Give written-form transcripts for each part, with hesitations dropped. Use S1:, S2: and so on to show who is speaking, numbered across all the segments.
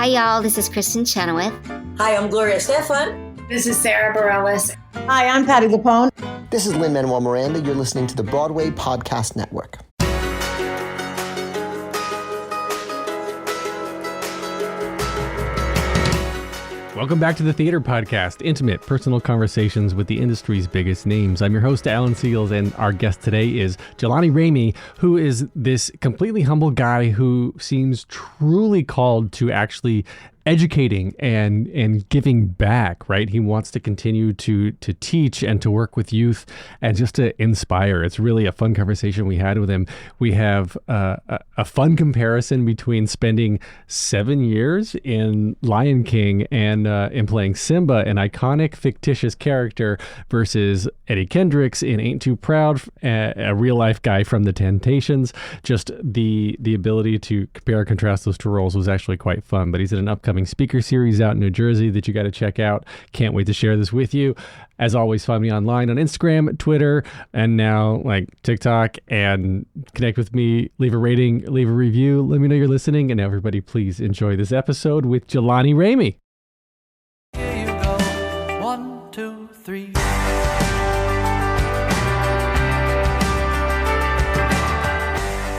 S1: Hi, y'all. This is Kristen Chenoweth.
S2: Hi, I'm Gloria Stefan.
S3: This is Sarah Bareilles.
S4: Hi, I'm Patty Lapone.
S5: This is Lin-Manuel Miranda. You're listening to the Broadway Podcast Network.
S6: Welcome back to the Theater Podcast, intimate, personal conversations with the industry's biggest names. I'm your host, Alan Seals, and our guest today is Jelani Remy, who is this completely humble guy who seems truly called to actually educating and giving back, right? He wants to continue to teach and to work with youth and just to inspire. It's really a fun conversation we had with him. We have a fun comparison between spending 7 years in Lion King and in playing Simba, an iconic fictitious character, versus Eddie Kendricks in Ain't Too Proud, a real life guy from the Temptations. Just the ability to compare and contrast those two roles was actually quite fun. But he's in an upcoming speaker series out in New Jersey that you got to check out. Can't wait to share this with you. As always, find me online on Instagram, Twitter, and now like TikTok, and connect with me. Leave a rating, leave a review. Let me know you're listening. And everybody, please enjoy this episode with Jelani Remy.
S7: Here you go. 1, 2, 3.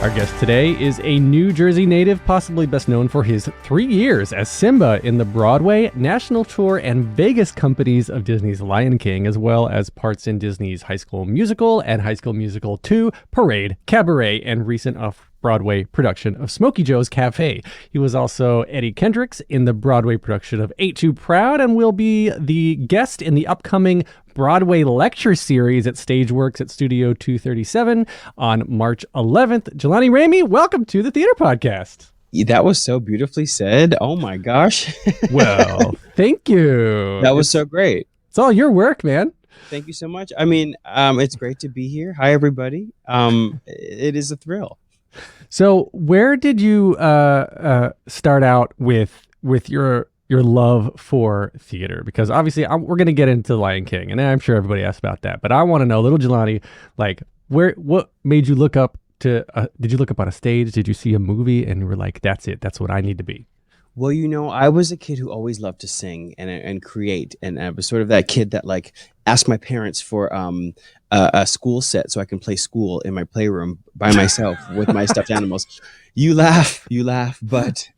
S6: Our guest today is a New Jersey native, possibly best known for his 3 years as Simba in the Broadway, national tour, and Vegas companies of Disney's Lion King, as well as parts in Disney's High School Musical and High School Musical 2, Parade, Cabaret, and recent off-Broadway production of Smokey Joe's Cafe. He was also Eddie Kendricks in the Broadway production of Ain't Too Proud and will be the guest in the upcoming Broadway lecture series at Stageworks at Studio 237 on March 11th. Jelani Remy, welcome to the Theater Podcast.
S8: That was so beautifully said. Oh my gosh.
S6: Well, thank you.
S8: That was so great.
S6: It's all your work, man.
S8: Thank you so much. I mean, it's great to be here. Hi, everybody. It is a thrill.
S6: So where did you start out with your love for theater? Because obviously we're going to get into Lion King, and I'm sure everybody asks about that. But I want to know, little Jelani, like, what made you look up to? Did you look up on a stage? Did you see a movie and you were like, "That's it. That's what I need to be"?
S8: Well, I was a kid who always loved to sing and create, and I was sort of that kid that like asked my parents for a school set so I can play school in my playroom by myself with my stuffed animals. You laugh, but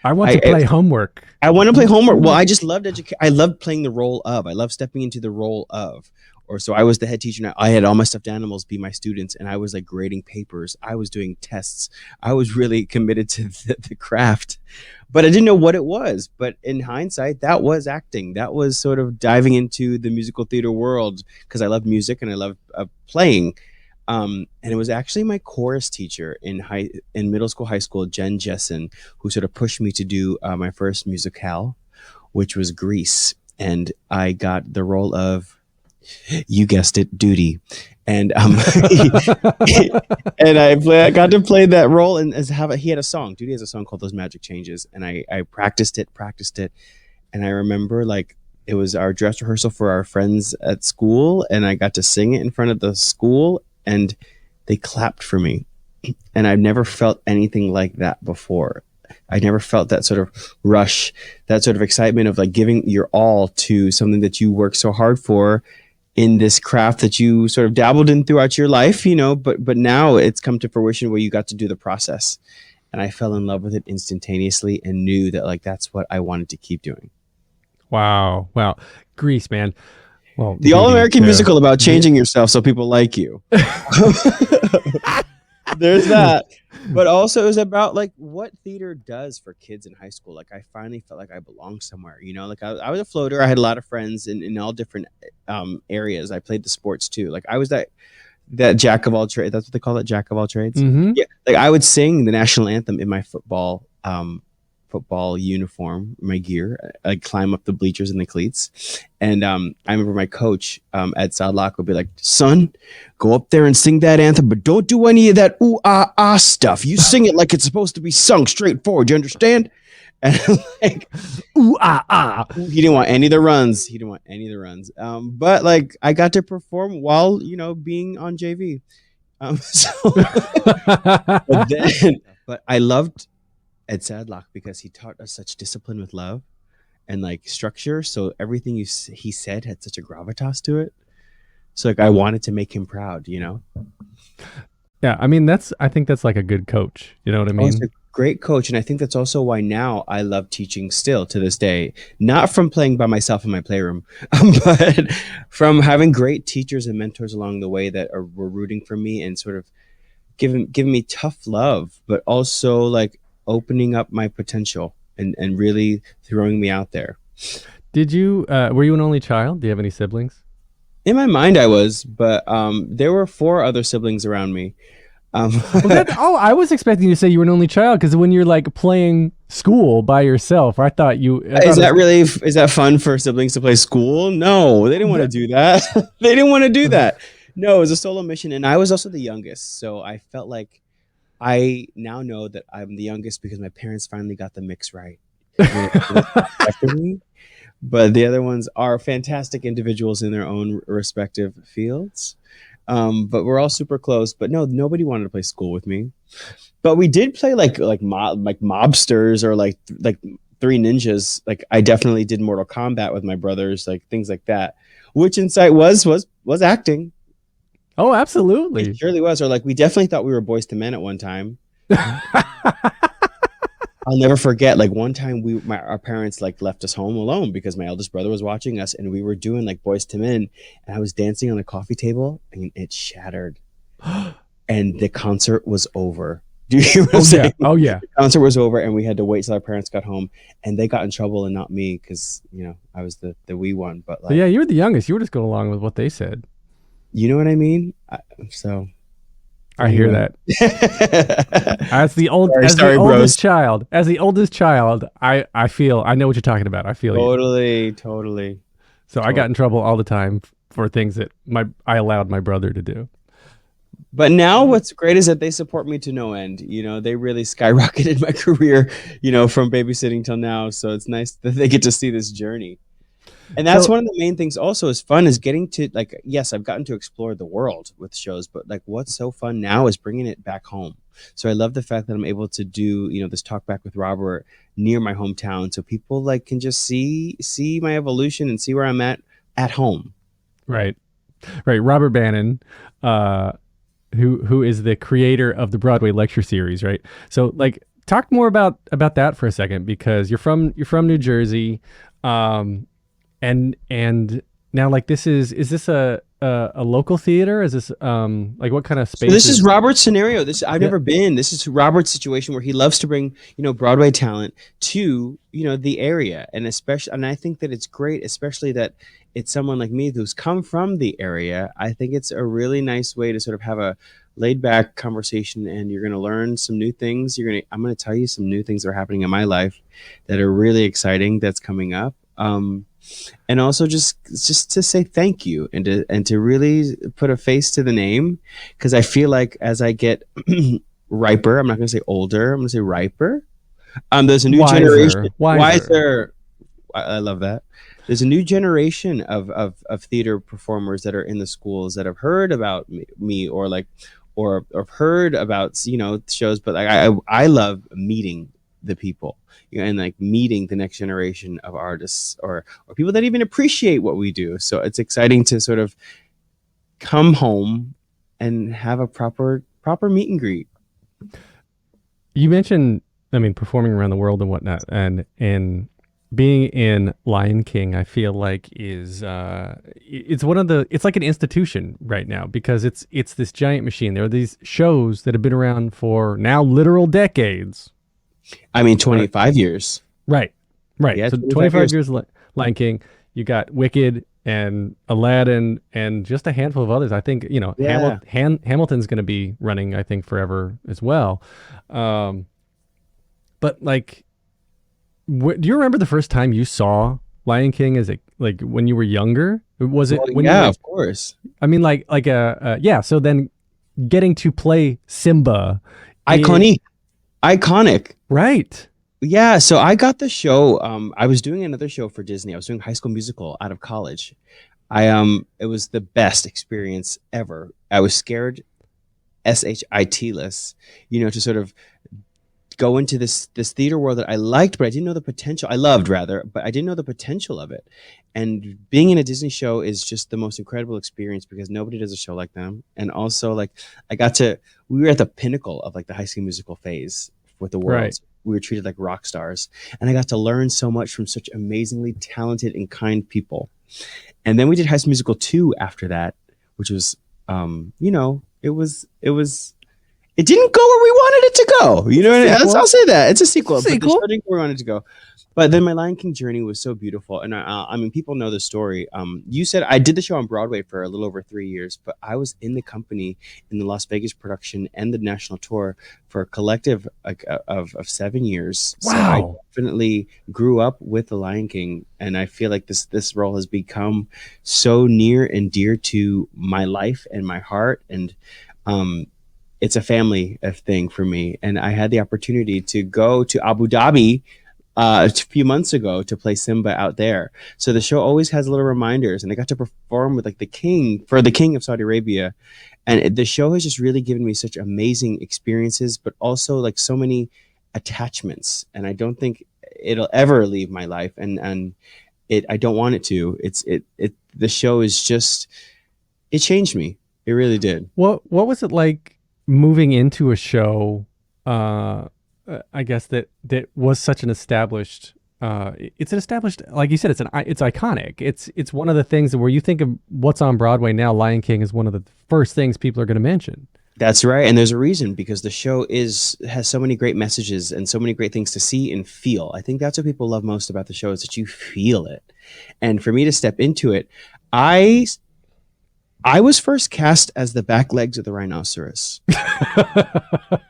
S6: I want to play homework.
S8: I want to play homework. Well, I just loved education. I loved playing the role of. I loved stepping into the role of. Or so I was the head teacher. And I had all my stuffed animals be my students, and I was like grading papers. I was doing tests. I was really committed to the craft, but I didn't know what it was. But in hindsight, that was acting. That was sort of diving into the musical theater world because I love music and I love playing. And it was actually my chorus teacher in middle school, high school, Jen Jessen, who sort of pushed me to do my first musicale, which was Grease. And I got the role of, you guessed it, Duty. And and I got to play that role. And he had a song. Duty has a song called Those Magic Changes. And I practiced it. And I remember like it was our dress rehearsal for our friends at school. And I got to sing it in front of the school. And they clapped for me. And I've never felt anything like that before. I never felt that sort of rush, that sort of excitement of like giving your all to something that you work so hard for in this craft that you sort of dabbled in throughout your life, but now it's come to fruition where you got to do the process. And I fell in love with it instantaneously and knew that like that's what I wanted to keep doing.
S6: Wow. Grease, man. Well,
S8: the all-American musical about changing yourself so people like you. There's that. But also it was about like what theater does for kids in high school. Like I finally felt like I belonged somewhere, like I was a floater. I had a lot of friends in all different areas. I played the sports too. Like I was that jack of all trades. That's what they call it, jack of all trades.
S6: Mm-hmm.
S8: Yeah. Like I would sing the national anthem in my football uniform, my gear. I'd climb up the bleachers in the cleats. And I remember my coach, Ed Sadlock, would be like, son, go up there and sing that anthem, but don't do any of that ooh, ah, ah stuff. You sing it like it's supposed to be sung straightforward. You understand? And like, ooh, ah, ah. He didn't want any of the runs. But like, I got to perform while, being on JV. But I loved Ed Sadlock because he taught us such discipline with love and like structure. So everything he said had such a gravitas to it. So like I wanted to make him proud, you know.
S6: Yeah, I mean I think that's like a good coach. You know what I mean?
S8: Also, great coach, and I think that's also why now I love teaching still to this day. Not from playing by myself in my playroom, but from having great teachers and mentors along the way that were rooting for me and sort of giving me tough love, but also like opening up my potential and really throwing me out there.
S6: Did you were you an only child? Do you have any siblings?
S8: In my mind, I was, but there were 4 other siblings around me.
S6: I was expecting you to say you were an only child because when you're like playing school by yourself, I thought
S8: is that fun for siblings to play school? No, they didn't want to do that. They didn't want to do that. No, it was a solo mission, and I was also the youngest, so I felt like I now know that I'm the youngest because my parents finally got the mix right. After me. But the other ones are fantastic individuals in their own respective fields. But we're all super close. But no, nobody wanted to play school with me. But we did play like mobsters or like Three Ninjas. Like I definitely did Mortal Kombat with my brothers, like things like that. Which insight was acting.
S6: Oh, absolutely.
S8: It surely was. Or like we definitely thought we were Boys to Men at one time. I'll never forget, like one time our parents like left us home alone because my eldest brother was watching us and we were doing like Boys to Men and I was dancing on a coffee table and it shattered and the concert was over. Do you hear what I'm saying?
S6: Oh yeah.
S8: The concert was over and we had to wait till our parents got home and they got in trouble and not me because, you know, I was the wee one. But like,
S6: yeah, you were the youngest. You were just going along with what they said.
S8: You know what I mean?
S6: I hear that. As the oldest child, I feel I know what you're talking about. I feel you.
S8: Totally.
S6: So I got in trouble all the time for things that I allowed my brother to do.
S8: But now what's great is that they support me to no end. You know, they really skyrocketed my career, you know, from babysitting till now. So it's nice that they get to see this journey. And that's one of the main things also is fun is getting to like, yes, I've gotten to explore the world with shows, but like what's so fun now is bringing it back home. So I love the fact that I'm able to do, you know, this talk back with Robert near my hometown. So people like can just see my evolution and see where I'm at home. Right.
S6: Robert Bannon, who is the creator of the Broadway lecture series. Right. So like talk more about that for a second, because you're from New Jersey. And now, like, is this a local theater? Is this like what kind of space?
S8: So this is Robert's scenario. I've never been. This is Robert's situation where he loves to bring, you know, Broadway talent to, you know, the area, and I think that it's great, especially that it's someone like me who's come from the area. I think it's a really nice way to sort of have a laid back conversation, and you're going to learn some new things. I'm going to tell you some new things that are happening in my life that are really exciting. That's coming up. And also just to say thank you and to really put a face to the name, because I feel like as I get riper, I'm not going to say older, I'm going to say riper. There's a new generation. Wiser. I love that. There's a new generation of theater performers that are in the schools that have heard about me or heard about, you know, shows, but like I love meeting the people, you know, and like meeting the next generation of artists or people that even appreciate what we do. So it's exciting to sort of come home and have a proper meet and greet.
S6: You mentioned, I mean, performing around the world and whatnot, and being in Lion King, I feel like it's like an institution right now, because it's this giant machine. There are these shows that have been around for now literal decades.
S8: I mean, 25 years.
S6: Right.
S8: Yeah,
S6: so 25 years Lion King. You got Wicked and Aladdin and just a handful of others. I think, you know,
S8: yeah.
S6: Hamilton's going to be running, I think, forever as well. But like, do you remember the first time you saw Lion King as like when you were younger? Was it? When you were,
S8: of course.
S6: I mean, yeah. So then getting to play Simba.
S8: Iconic.
S6: Right.
S8: Yeah, so I got the show. I was doing another show for Disney. I was doing High School Musical out of college. It was the best experience ever. I was scared, SHIT-less, you know, to sort of go into this theater world that I liked, but I didn't know the potential. I loved rather, but I didn't know the potential of it. And being in a Disney show is just the most incredible experience because nobody does a show like them. And also, like, we were at the pinnacle of like the High School Musical phase with the world.
S6: Right.
S8: We were treated like rock stars, and I got to learn so much from such amazingly talented and kind people. And then we did High School Musical 2 after that, which was, it didn't go where we wanted it to go. You know what I mean? I'll say that. It's a sequel. But the show didn't go where we wanted it to go. But then my Lion King journey was so beautiful. And I mean, people know the story. You said I did the show on Broadway for a little over 3 years, but I was in the company in the Las Vegas production and the national tour for a collective of 7 years.
S6: Wow.
S8: So I definitely grew up with the Lion King. And I feel like this role has become so near and dear to my life and my heart. And it's a family thing for me. And I had the opportunity to go to Abu Dhabi a few months ago to play Simba out there. So the show always has little reminders, and I got to perform with like the king of Saudi Arabia. And the show has just really given me such amazing experiences, but also like so many attachments. And I don't think it'll ever leave my life. And I don't want it to. The show is just, it changed me. It really did.
S6: What was it like moving into a show, I guess that was such an established, it's an established, like you said, it's iconic. It's one of the things that where you think of what's on Broadway now, Lion King is one of the first things people are going to mention.
S8: That's right. And there's a reason, because the show has so many great messages and so many great things to see and feel. I think that's what people love most about the show, is that you feel it. And for me to step into it, I was first cast as the back legs of the rhinoceros.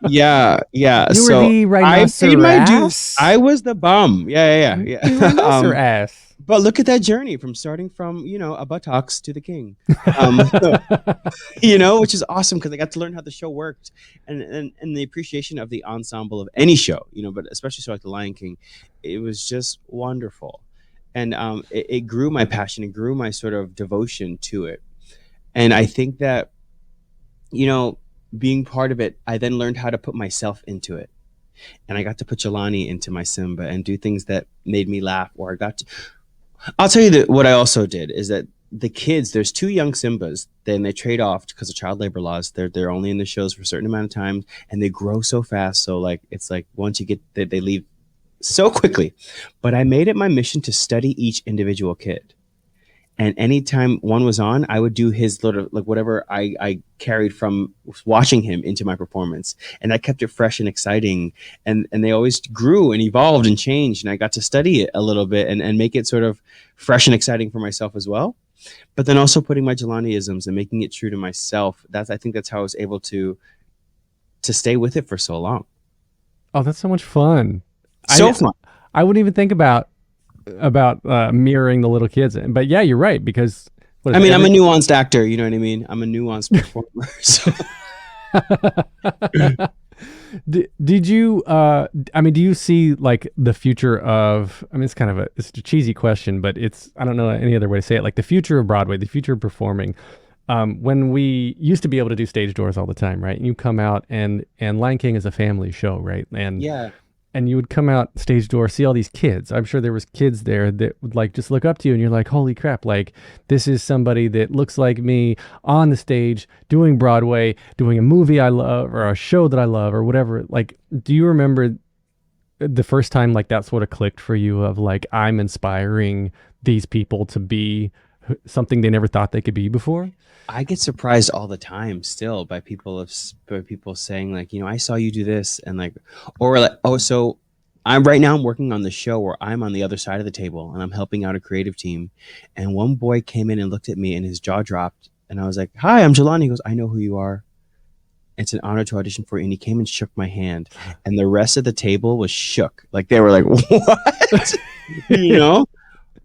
S8: Yeah.
S6: You were the rhinoceros?
S8: I paid my dues. I was the bum. Yeah.
S6: The rhinoceros.
S8: But look at that journey from starting from, a buttocks to the king, which is awesome because I got to learn how the show worked and the appreciation of the ensemble of any show, but especially so like the Lion King. It was just wonderful. And it grew my passion. It grew my sort of devotion to it. And I think that, being part of it, I then learned how to put myself into it. And I got to put Jelani into my Simba and do things that made me laugh. I'll tell you that what I also did is that the kids, there's 2 young Simbas, then they trade off because of child labor laws. They're only in the shows for a certain amount of time, and they grow so fast. So like, it's like once you get that, they leave so quickly. But I made it my mission to study each individual kid. And anytime one was on, I would do his little, like whatever I carried from watching him into my performance. And that kept it fresh and exciting. And they always grew and evolved and changed. And I got to study it a little bit and make it sort of fresh and exciting for myself as well. But then also putting my Jelani-isms and making it true to myself. I think that's how I was able to stay with it for so long.
S6: Oh, that's so much fun.
S8: Fun.
S6: I wouldn't even think about mirroring the little kids, but yeah, you're right, because
S8: I'm a nuanced actor, you know what I mean? I'm a nuanced performer. So.
S6: Did you do you see like the future of, it's a cheesy question, but I don't know any other way to say it, like the future of Broadway, the future of performing, when we used to be able to do stage doors all the time, right? And you come out and Lion King is a family show, right? And
S8: yeah.
S6: And you would come out stage door, see all these kids. I'm sure there was kids there that would like just look up to you and you're like, holy crap, like this is somebody that looks like me on the stage doing Broadway, doing a movie I love or a show that I love or whatever. Like, do you remember the first time like that sort of clicked for you of like, I'm inspiring these people to be something they never thought they could be before?
S8: I get surprised all the time still by people saying like, I saw you do this, and like, or like, oh, so I'm working on the show where I'm on the other side of the table and I'm helping out a creative team. And one boy came in and looked at me and his jaw dropped. And I was like, hi, I'm Jelani. He goes, I know who you are. It's an honor to audition for you. And he came and shook my hand, and the rest of the table was shook. Like they were like, what?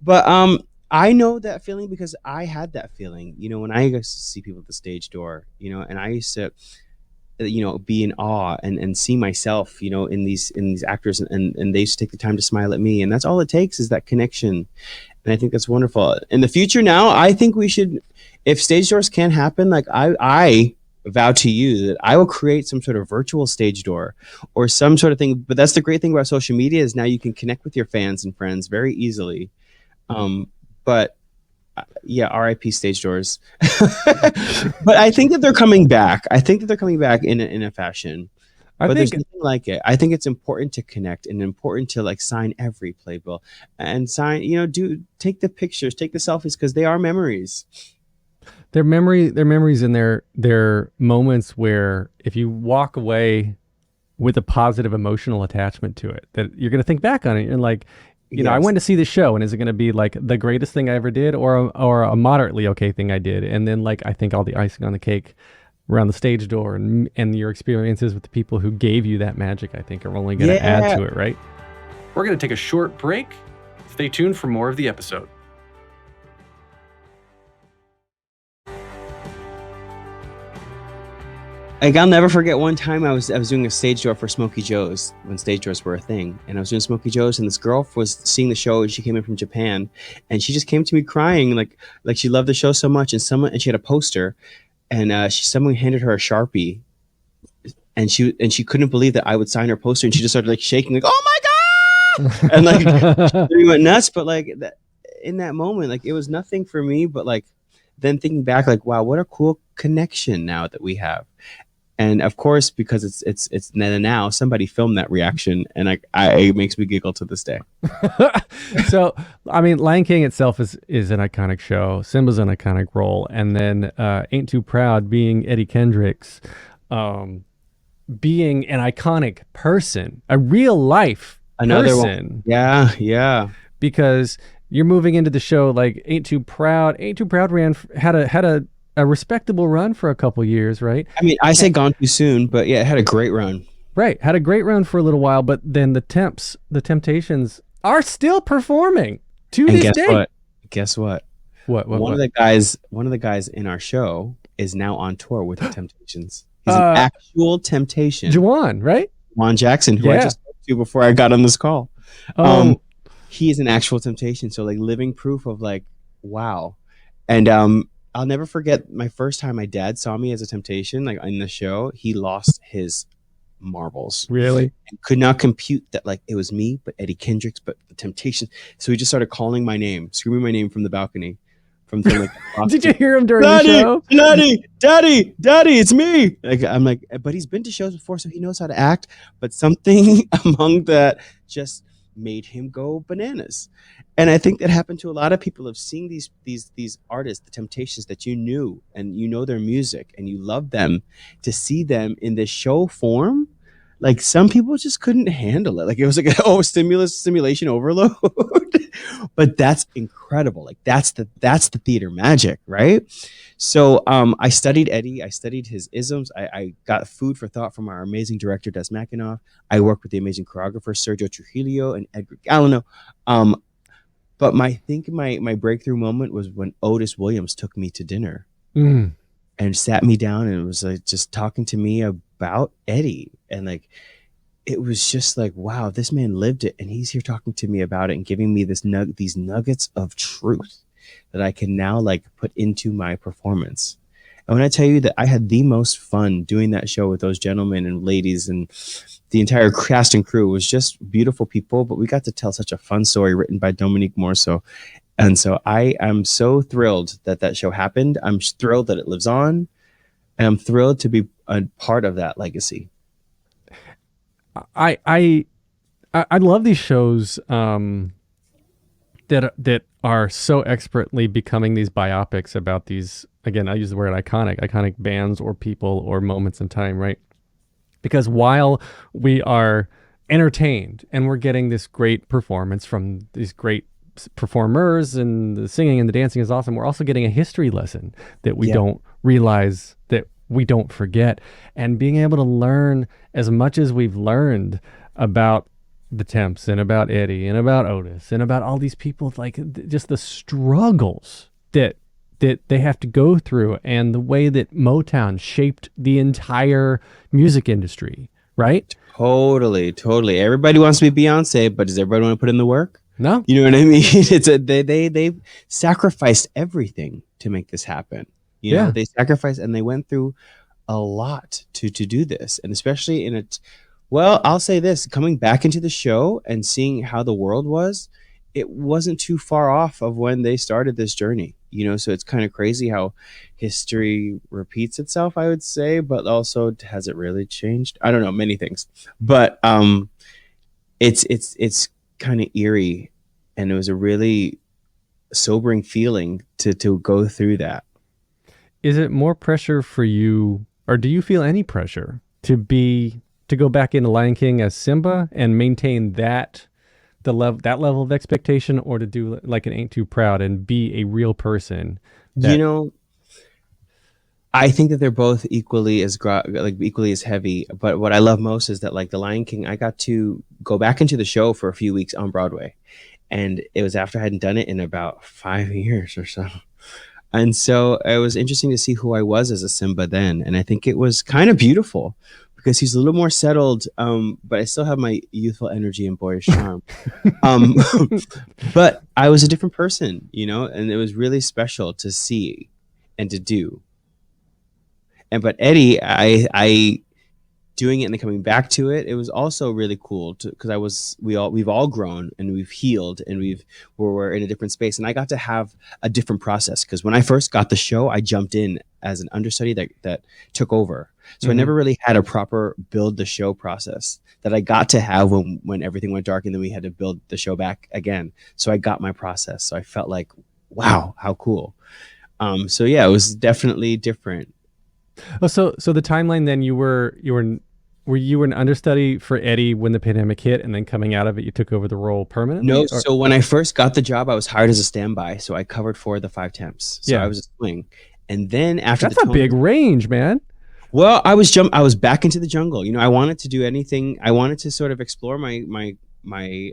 S8: But, I know that feeling because I had that feeling, when I used to see people at the stage door, and I used to, be in awe and see myself, in these actors, and they used to take the time to smile at me. And that's all it takes, is that connection. And I think that's wonderful. In the future now, I think we should, if stage doors can't happen, like I vow to you that I will create some sort of virtual stage door or some sort of thing. But that's the great thing about social media is now you can connect with your fans and friends very easily. But yeah, RIP stage doors. But I think that they're coming back. I think that they're coming back in a fashion. But there's nothing like it. I think it's important to connect and important to like sign every playbill and sign, take the pictures, take the selfies because they are memories.
S6: Their memories and their moments where if you walk away with a positive emotional attachment to it, that you're going to think back on it and like, I went to see the show, and is it going to be like the greatest thing I ever did or a moderately okay thing I did? And then like I think all the icing on the cake around the stage door and your experiences with the people who gave you that magic, I think are only going to add to it, right?
S3: We're going to take a short break. Stay tuned for more of the episode.
S8: Like I'll never forget one time I was doing a stage door for Smokey Joe's when stage doors were a thing, and I was doing Smokey Joe's, and this girl was seeing the show, and she came in from Japan, and she just came to me crying like she loved the show so much, and she had a poster, and someone handed her a Sharpie, and she couldn't believe that I would sign her poster, and she just started like shaking like, oh my god, and like she went nuts. But like in that moment, like it was nothing for me, but like then thinking back, like wow, what a cool connection now that we have. And of course, because it's now somebody filmed that reaction, and it makes me giggle to this day.
S6: So, I mean, Lion King itself is an iconic show. Simba's an iconic role, and then Ain't Too Proud being Eddie Kendricks, being an iconic person, a real life person.
S8: One. Yeah.
S6: Because you're moving into the show like Ain't Too Proud. Ain't Too Proud had a respectable run for a couple years, right?
S8: I mean, I say Gone Too Soon, but yeah, it had a great run.
S6: Right, had a great run for a little while, but then the Temptations are still performing to this day.
S8: Guess what?
S6: What?
S8: One of the guys in our show is now on tour with the Temptations. He's an actual Temptation.
S6: Juwan, right?
S8: Juwan Jackson, who I just spoke to before I got on this call. He is an actual Temptation, so like living proof of like, wow. And I'll never forget my first time my dad saw me as a Temptation, like in the show. He lost his marbles.
S6: Really?
S8: And could not compute that like it was me, but Eddie Kendricks, but the Temptation. So he just started calling my name, screaming my name from the balcony. Like,
S6: did you hear him during the show?
S8: Daddy, it's me. Like I'm like, but he's been to shows before, so he knows how to act. But something among that just made him go bananas. And I think that happened to a lot of people of seeing these artists, the Temptations that you knew and you know their music and you love them, to see them in this show form. Like some people just couldn't handle it. Like it was like, stimulation overload. But that's incredible. Like that's the theater magic, right? So I studied Eddie. I studied his isms. I got food for thought from our amazing director, Des Mackinoff. I worked with the amazing choreographer, Sergio Trujillo and Edgar Gallino. But my breakthrough moment was when Otis Williams took me to dinner and sat me down and was like just talking to me about Eddie. And like, it was just like, wow, this man lived it. And he's here talking to me about it and giving me these nuggets of truth that I can now like put into my performance. And when I tell you that I had the most fun doing that show with those gentlemen and ladies, and the entire cast and crew was just beautiful people, but we got to tell such a fun story written by Dominique Morso. And so I am so thrilled that show happened. I'm thrilled that it lives on, and I'm thrilled to be a part of that legacy.
S6: I love these shows that are so expertly becoming these biopics about these, again, I use the word iconic bands or people or moments in time, right? Because while we are entertained and we're getting this great performance from these great performers and the singing and the dancing is awesome, we're also getting a history lesson that we don't realize, that we don't forget. And being able to learn as much as we've learned about the Temps and about Eddie and about Otis and about all these people, like just the struggles that they have to go through and the way that Motown shaped the entire music industry, right?
S8: Totally. Everybody wants to be Beyonce, but does everybody want to put in the work?
S6: No.
S8: You know what I mean? They sacrificed everything to make this happen. You know, they sacrificed, and they went through a lot to do this, and especially in a well, I'll say this, coming back into the show and seeing how the world was, it wasn't too far off of when they started this journey, so it's kind of crazy how history repeats itself, I would say, but also has it really changed? I don't know, many things, but it's kind of eerie, and it was a really sobering feeling to go through that.
S6: Is it more pressure for you, or do you feel any pressure to go back into Lion King as Simba and maintain that level of expectation, or to do like an Ain't Too Proud and be a real person?
S8: I think that they're both equally as heavy. But what I love most is that, like, the Lion King, I got to go back into the show for a few weeks on Broadway, and it was after I hadn't done it in about 5 years or so. And so it was interesting to see who I was as a Simba then, and I think it was kind of beautiful because he's a little more settled, but I still have my youthful energy and boyish charm. But I was a different person, and it was really special to see and to do. But Eddie, I doing it and then coming back to it, it was also really cool because we've all grown and we've healed, and we're in a different space, and I got to have a different process because when I first got the show, I jumped in as an understudy that took over. So I never really had a proper build the show process that I got to have when everything went dark and then we had to build the show back again. So I got my process. So I felt like, wow, how cool. So yeah, it was definitely different.
S6: Oh, so the timeline then, you were an understudy for Eddie when the pandemic hit, and then coming out of it, you took over the role permanently?
S8: No, so when I first got the job, I was hired as a standby, so I covered for the 5 temps. So I was a swing, and then after
S6: that's a big range, man.
S8: Well, I was back into the jungle. I wanted to do anything. I wanted to sort of explore my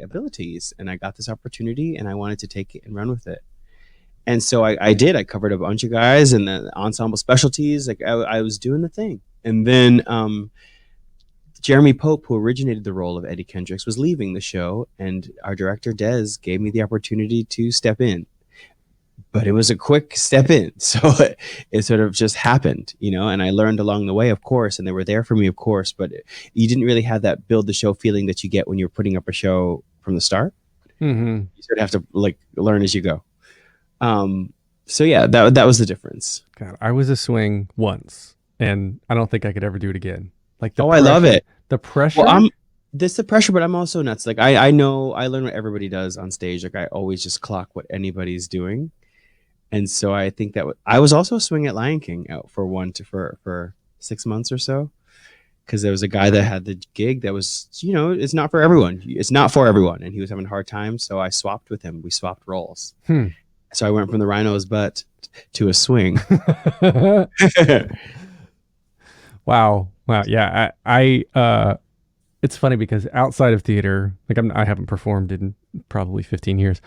S8: abilities, and I got this opportunity, and I wanted to take it and run with it. And so I did. I covered a bunch of guys and the ensemble specialties. Like I was doing the thing. And then Jeremy Pope, who originated the role of Eddie Kendricks, was leaving the show, and our director Des gave me the opportunity to step in. But it was a quick step in, so it sort of just happened, and I learned along the way, of course, and they were there for me, of course, but you didn't really have that build the show feeling that you get when you're putting up a show from the start. Mm-hmm. You sort of have to learn as you go. So yeah, that was the difference.
S6: God, I was a swing once, and I don't think I could ever do it again. Like
S8: I love it.
S6: The pressure.
S8: Well, this the pressure, but I'm also nuts. Like I know I learn what everybody does on stage. Like I always just clock what anybody's doing. And so I think that I was also a swing at Lion King out for 6 months or so, because there was a guy that had the gig that was, it's not for everyone. It's not for everyone, and he was having a hard time. So I swapped with him. We swapped roles. So I went from the rhino's butt to a swing.
S6: Wow. Yeah. I it's funny because outside of theater, like I haven't performed in probably 15 years,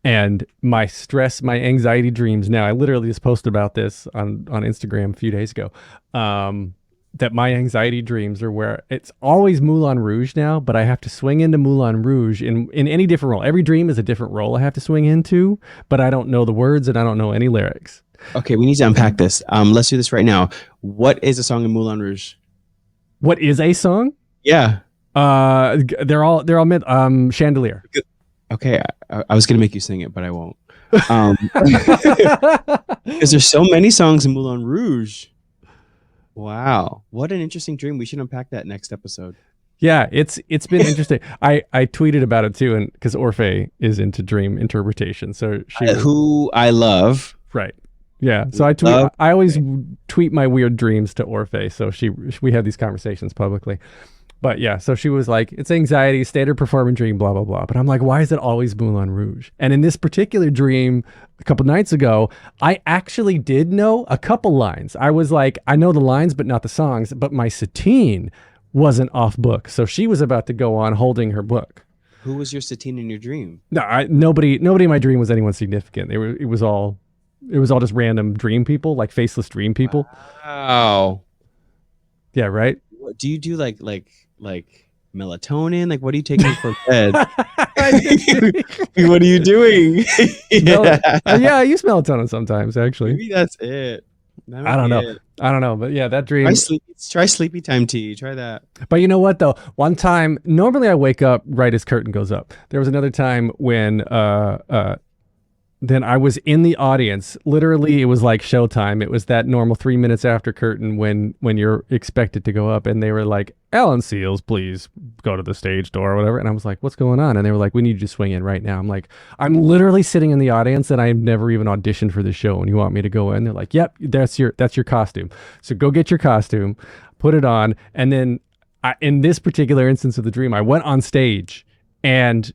S6: and my stress, my anxiety dreams now, I literally just posted about this on Instagram a few days ago, that my anxiety dreams are where it's always Moulin Rouge now, but I have to swing into Moulin Rouge in any different role. Every dream is a different role I have to swing into, but I don't know the words and I don't know any lyrics.
S8: Okay, we need to unpack this. Let's do this right now. What is a song in Moulin Rouge?
S6: What is a song?
S8: Yeah.
S6: They're all meant Chandelier.
S8: Okay, I was gonna make you sing it, but I won't. Because there's so many songs in Moulin Rouge. Wow, what an interesting dream. We should unpack that next episode.
S6: Yeah, it's been interesting. I tweeted about it too, and because Orphe is into dream interpretation, so
S8: who I love.
S6: Right. Yeah. So I always tweet my weird dreams to Orphe, so we have these conversations publicly. But yeah, so she was like, it's anxiety, standard performance dream, blah, blah, blah. But I'm like, why is it always Moulin Rouge? And in this particular dream, a couple nights ago, I actually did know a couple lines. I was like, I know the lines, but not the songs. But my Satine wasn't off book. So she was about to go on holding her book.
S8: Who was your Satine in your dream?
S6: No, nobody in my dream was anyone significant. It was all just random dream people, like faceless dream people.
S8: Wow.
S6: Yeah, right?
S8: What do you do like melatonin? Like, what are you taking for bed? What are you doing?
S6: Yeah, I use melatonin sometimes, actually.
S8: Maybe that's it. That
S6: I
S8: might
S6: don't
S8: be
S6: know.
S8: it.
S6: I don't know. But yeah, that dream.
S8: Try sleepy time tea. Try that.
S6: But you know what though? One time, normally I wake up right as curtain goes up. There was another time when then I was in the audience. Literally, it was like showtime. It was that normal 3 minutes after curtain when you're expected to go up, and they were like, "Alan Seals, please go to the stage door," or whatever. And I was like, "What's going on?" And they were like, "We need you to swing in right now." I'm like, "I'm literally sitting in the audience, and I've never even auditioned for the show, and you want me to go in?" They're like, "Yep, that's your costume. So go get your costume, put it on." And then in this particular instance of the dream, I went on stage, and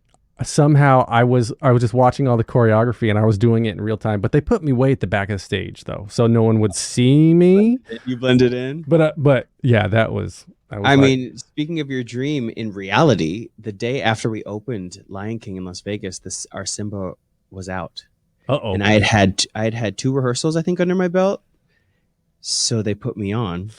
S6: somehow I was just watching all the choreography and I was doing it in real time, but they put me way at the back of the stage though, so no one would see me.
S8: You blended in.
S6: But yeah, that was
S8: I mean, speaking of your dream, in reality, the day after we opened Lion King in Las Vegas, our Simba was out, and I had 2 rehearsals I think under my belt, so they put me on.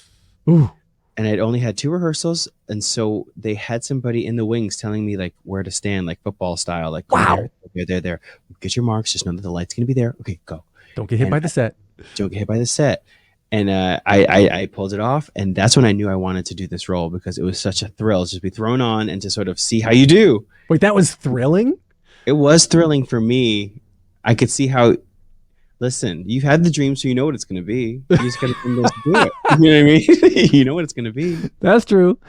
S6: Ooh.
S8: And I'd only had 2 rehearsals, and so they had somebody in the wings telling me like where to stand, like football style, like
S6: wow,
S8: there. Get your marks. Just know that the light's gonna be there. Okay, go.
S6: Don't get hit by the set.
S8: Don't get hit by the set. And I pulled it off, and that's when I knew I wanted to do this role, because it was such a thrill just to be thrown on and to sort of see how you do.
S6: Wait, that was thrilling?
S8: It was thrilling for me. I could see how. Listen, you've had the dream, so you know what it's going to be. You just got to do it. You know what I mean? You know what it's going to be.
S6: That's true.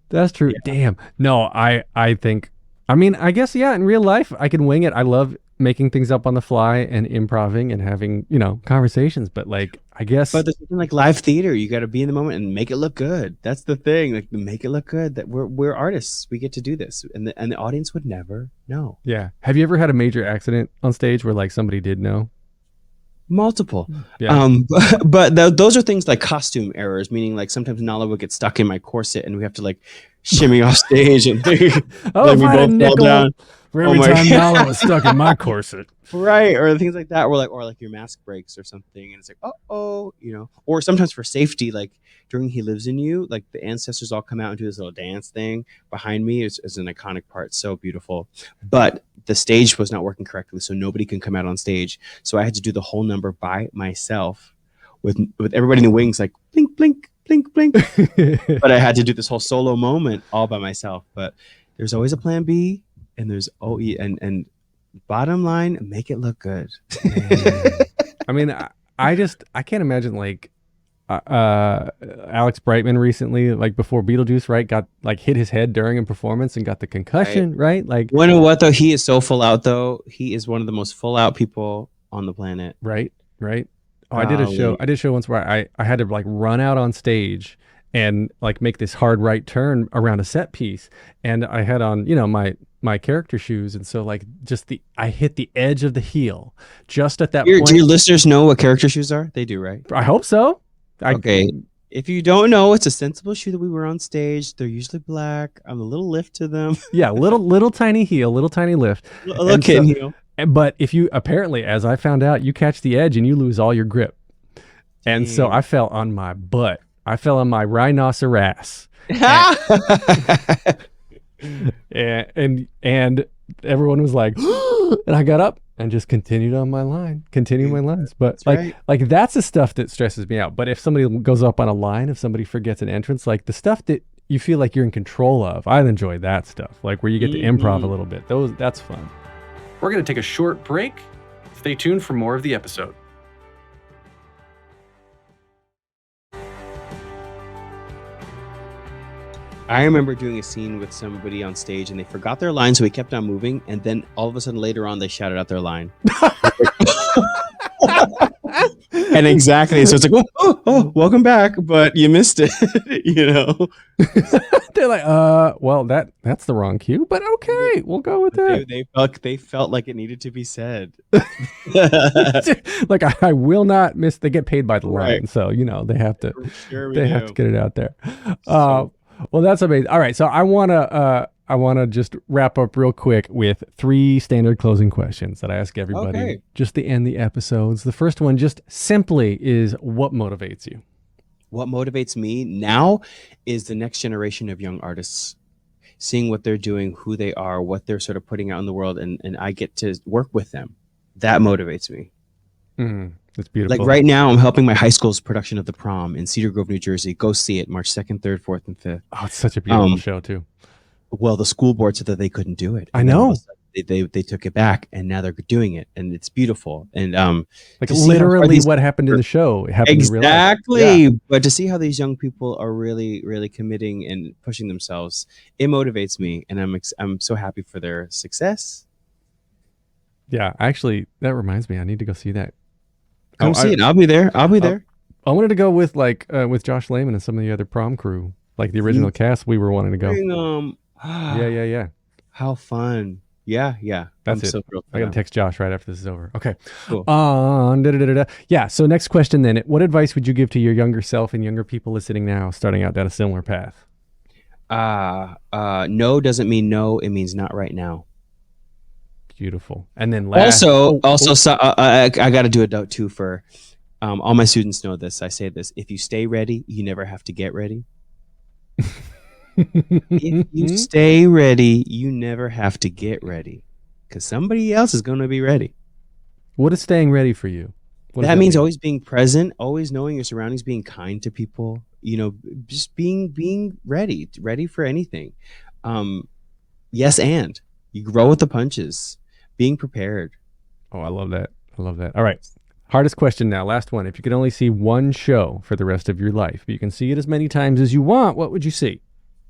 S6: That's true.
S8: Yeah.
S6: Damn. No, I think, I mean, I guess, yeah, in real life, I can wing it. I love making things up on the fly and improving and having, conversations. But like, I guess.
S8: But there's something like live theater. You got to be in the moment and make it look good. That's the thing. Like, make it look good. That we're artists. We get to do this, and the audience would never know.
S6: Yeah. Have you ever had a major accident on stage where like somebody did know?
S8: Multiple.
S6: Yeah.
S8: But those are things like costume errors, meaning like sometimes Nala would get stuck in my corset and we have to like shimmy off stage and
S6: Oh,
S8: we both fall down.
S6: For every time Nala was stuck in my corset.
S8: Right. Or things like that, or like your mask breaks or something, and it's like, or sometimes for safety, like during He Lives in You, like the ancestors all come out and do this little dance thing behind me. Is an iconic part. So beautiful. But the stage was not working correctly, so nobody can come out on stage. So I had to do the whole number by myself with everybody in the wings like blink, blink, blink, blink. But I had to do this whole solo moment all by myself. But there's always a plan B, and there's and bottom line, make it look good.
S6: I mean, I can't imagine like Alex Brightman recently, like before Beetlejuice, right, got like hit his head during a performance and got the concussion, right? Like,
S8: you know what though? He is so full out though. He is one of the most full out people on the planet.
S6: Right. Oh, I did a show once where I had to like run out on stage and like make this hard right turn around a set piece, and I had on my character shoes, and so like I hit the edge of the heel just at that point.
S8: Do your listeners know what character shoes are? They do, right?
S6: I hope so.
S8: Okay. If you don't know, it's a sensible shoe that we wear on stage. They're usually black. I'm a little lift to them.
S6: Yeah, little tiny heel, little tiny lift.
S8: A little kitten heel.
S6: But if you, apparently, as I found out, you catch the edge and you lose all your grip. And so I fell on my butt. I fell on my rhinoceros. and everyone was like, and I got up and just continued on my line, my lines. But like that's the stuff that stresses me out. But if somebody goes up on a line, if somebody forgets an entrance, like the stuff that you feel like you're in control of, I enjoy that stuff. Like where you get to improv a little bit. That's fun.
S3: We're going to take a short break. Stay tuned for more of the episode.
S8: I remember doing a scene with somebody on stage and they forgot their line, so we kept on moving, and then all of a sudden later on they shouted out their line. And exactly, so it's like, oh, welcome back, but you missed it.
S6: They're like, well, that's the wrong cue, but okay, we'll go with that.
S8: They felt like it needed to be said.
S6: Like I will not miss. They get paid by the line,
S8: Right.
S6: so they have to.
S8: Sure
S6: They have to get it out there. Well, that's amazing. All right, so I wanna just wrap up real quick with 3 standard closing questions that I ask everybody just to end the episodes. The first one, just simply, is what motivates you?
S8: What motivates me now is the next generation of young artists, seeing what they're doing, who they are, what they're sort of putting out in the world, and I get to work with them. That motivates me.
S6: Mm-hmm. It's beautiful.
S8: Like right now, I'm helping my high school's production of The Prom in Cedar Grove, New Jersey. Go see it March 2nd, 3rd, 4th, and 5th.
S6: Oh, it's such a beautiful show too.
S8: Well, the school board said that they couldn't do it.
S6: I know.
S8: They took it back, and now they're doing it, and it's beautiful. And
S6: like literally, what happened in the show it happened in real life.
S8: Exactly.
S6: Yeah.
S8: But to see how these young people are really, really committing and pushing themselves, it motivates me, and I'm so happy for their success.
S6: Yeah, actually, that reminds me, I need to go see that.
S8: Come see it. I'll be there. I'll be there.
S6: I wanted to go with with Josh Lehman and some of the other prom crew, like the original cast. We were wanting to go. Yeah.
S8: How fun. Yeah.
S6: That's
S8: I'm
S6: it.
S8: so thrilled for
S6: I got to
S8: them.
S6: text Josh right after this is over. Okay.
S8: Cool.
S6: Yeah. So next question then. What advice would you give to your younger self and younger people listening now, starting out down a similar path?
S8: No doesn't mean no. It means not right now.
S6: Beautiful. And then last.
S8: So, I got to do a note too for all my students know this. I say this: if you stay ready, you never have to get ready. If you stay ready, you never have to get ready, because somebody else is going to be ready.
S6: What is staying ready for you?
S8: That means always being present, always knowing your surroundings, being kind to people. Just being ready for anything. Yes, and you grow with the punches. Being prepared.
S6: Oh, I love that. All right. Hardest question now. Last one. If you could only see one show for the rest of your life, but you can see it as many times as you want, what would you see?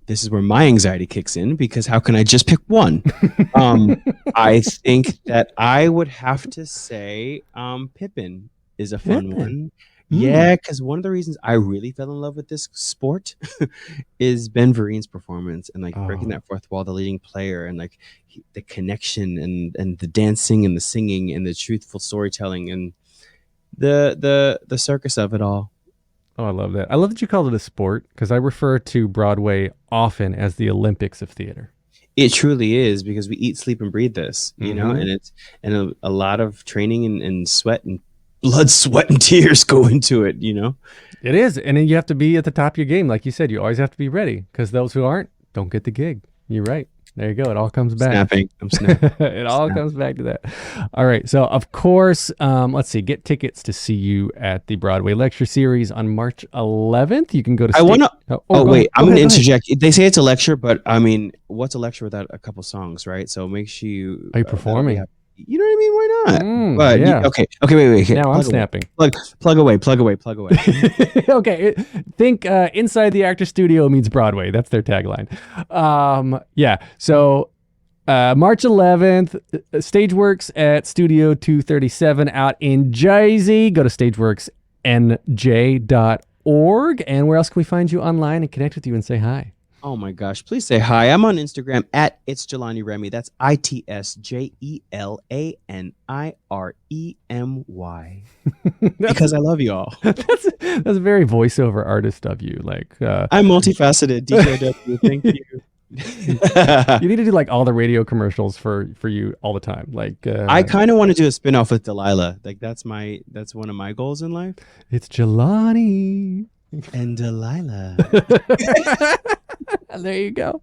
S8: This is where my anxiety kicks in, because how can I just pick one? I think that I would have to say Pippin is a fun one. Yeah, because one of the reasons I really fell in love with this sport is Ben Vereen's performance and breaking that fourth wall, the leading player, and the connection and the dancing and the singing and the truthful storytelling and the circus of it all.
S6: Oh, I love that. I love that you called it a sport, because I refer to Broadway often as the Olympics of theater.
S8: It truly is, because we eat, sleep, and breathe this, and a lot of training and sweat and blood, sweat, and tears go into it,
S6: It is. And then you have to be at the top of your game. Like you said, you always have to be ready, because those who aren't don't get the gig. You're right. There you go. It all comes back.
S8: I'm snapping.
S6: It all comes back to that. All right. So, of course, let's see. Get tickets to see you at the Broadway lecture series on March 11th. You can go to.
S8: I want to. Wait. I'm going to
S6: ahead.
S8: interject. They say it's a lecture, but I mean, what's a lecture without a couple songs, right? So make sure you.
S6: Are you performing?
S8: You know what I mean? Why not?
S6: But yeah.
S8: Okay. Wait.
S6: Now I'm snapping.
S8: Plug away.
S6: Okay. Think inside the actor studio means Broadway. That's their tagline. Yeah. So March 11th, Stageworks at Studio 237 out in Jersey. Go to stageworksnj.org. And where else can we find you online and connect with you and say hi?
S8: Oh my gosh, please say hi. I'm on Instagram at It's Jelani Remy. That's ITSJELANIREMY. Because I love y'all.
S6: That's a very voiceover artist of you.
S8: I'm multifaceted. DJW. Thank you.
S6: You need to do all the radio commercials for you all the time.
S8: I kind of want to do a spinoff with Delilah. That's one of my goals in life.
S6: It's Jelani
S8: and Delilah.
S6: There you go.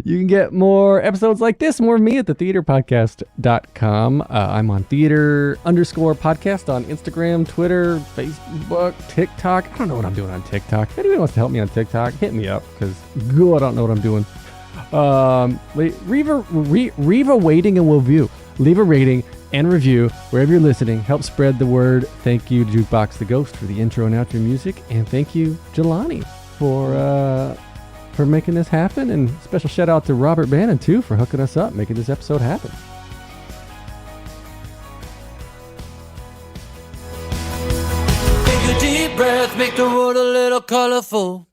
S6: You can get more episodes like this, more of me at thetheaterpodcast.com. I'm on theater_podcast on Instagram, Twitter, Facebook, TikTok. I don't know what I'm doing on TikTok. If anyone wants to help me on TikTok, hit me up, because I don't know what I'm doing. Leave a rating and review. Leave a rating and review wherever you're listening. Help spread the word. Thank you, Jukebox the Ghost, for the intro and outro music. And thank you, Jelani, for making this happen. And special shout out to Robert Bannon, too, for hooking us up, making this episode happen.
S7: Take a deep breath, make the world a little colorful.